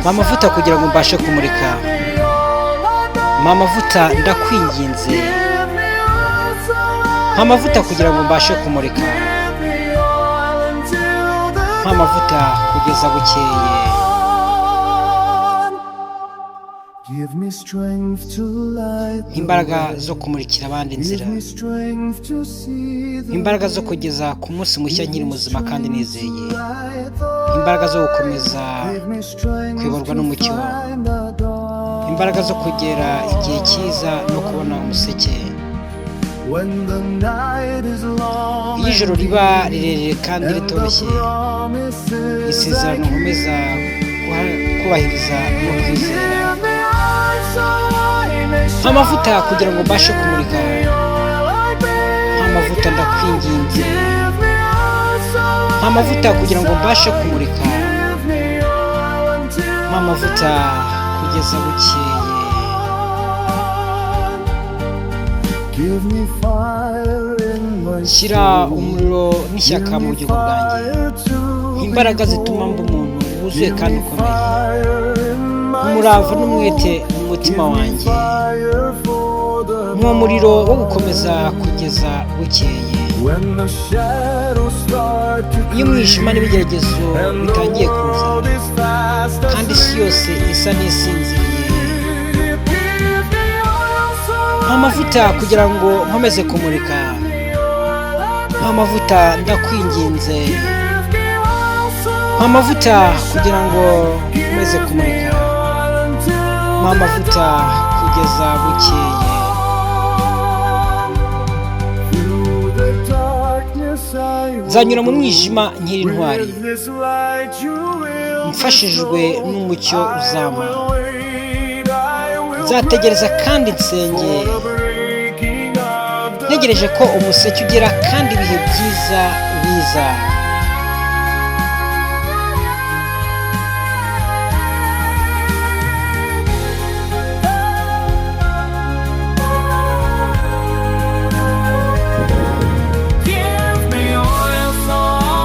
mpa amavuta kugira ngo mbashe kumurika. Mpa amavuta ndakwinginze. Mpa amavuta kugira ngo mbashe kumurika. Mpa amavuta kugeza bukeye. Imbaraga zo kumurikira abandi inzira. Imbaraga zo kugeza ku munsi mushya nkiri muzima kandi nizeye. Imbaraga zo gukomeza kuyoborwa n'umucyo. Imbaraga zo kugera igihe cyiza no kubona umuseke. Iyo ijoro riba rirerire kandi ritoroshye, isezerano nkomeza kubahiriza no kwizera. Mpa amavuta kugira ngo mbashe kumurika. Mpa amavuta ndakwinginze. Mpa amavuta kugira ngo mbashe kumurika. Mpa amavuta kugeza bukeye. Shyira umuriro n'ishyaka mu bugingo bwanjye. Imbaraga zituma mba umuntu wuzuye kandi ukomeye. Umurava n'umwete mu mutima wanjye. Umuriro wo gukomeza kugeza bukeye. Iyo umwijima n'ibigeragezo bitangiye kuza kandi isi yose isa n'isinziriye, mpa amavuta kugira ngo nkomeze kumurika. Mpa amavuta ndakwinginze. Mpa amavuta kugira ngo nkomeze kumurika. Mpa amavuta kugeza bukeye. Nzanyura mu mwijima nkiri intwari, mfashijwe n'umucyo uzama. Nzategereza kandi nsenge, ntegereje ko umuseke ugera kandi ibihe byiza biza.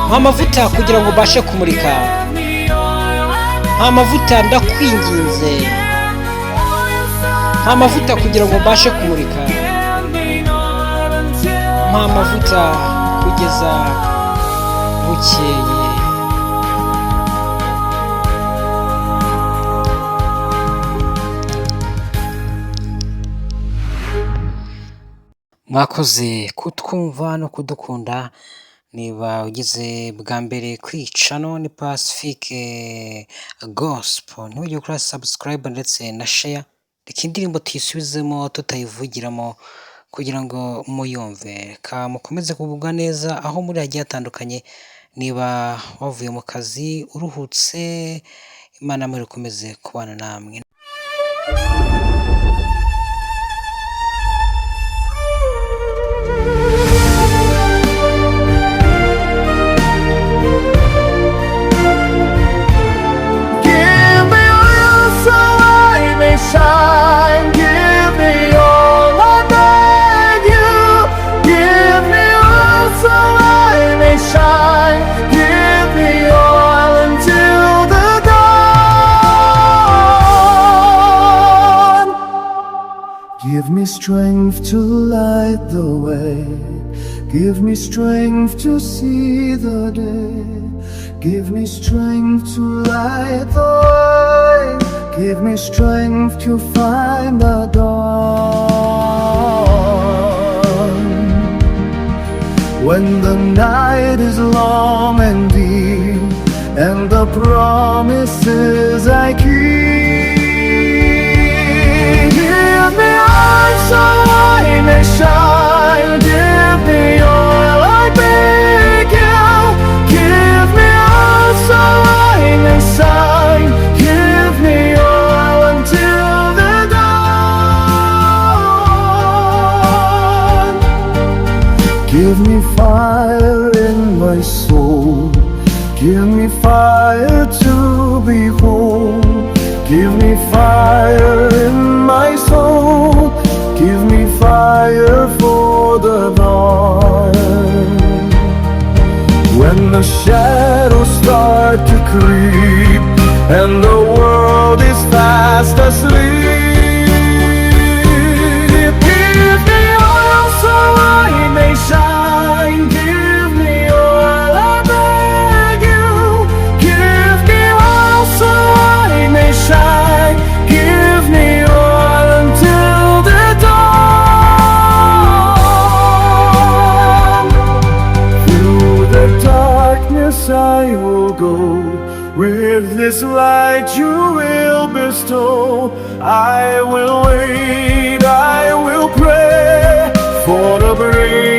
Mpa amavuta kugira ngo mbashe kumurika. Mpa amavuta ndakwinginze. Mpa amavuta kugira ngo mbashe kumurika. Mpa amavuta kugeza bukeye. Mwakoze kutwumva no kudukunda. Niba ugeze bwa mbere kwica none Pacifique Gospel, ntujye kuri subscribe ndetse na share. Reka indirimbo tuyisubizemo tutayivugiramo kugira ngo muyumve. Mukomeze kugubwa neza aho muri hagiye hatandukanye. Niba wavuye mu kazi uruhutse, Imana muri komeze kubana namwe. Shine, give me all I beg you. Give me all so I may shine. Give me all until the dawn. Give me strength to light the way. Give me strength to see the day. Give me strength to light the way. Give me strength to find the dawn. When the night is long and deep, and the promises I keep. Give me eyes so I may shine. Give me all I beg you. Give me eyes so I may shine. Give me all until the dawn. Give me fire in my soul. Give me fire to behold. Give me fire in my soul, give me fire for the dawn. When the shadows start to creep and the world is fast asleep, give me oil so I may shine. Give me oil, I beg you. Give me oil so I may shine. Give me oil until the dawn. Through the darkness I will go, with this light you will bestow. I will wait, I will pray for the breeze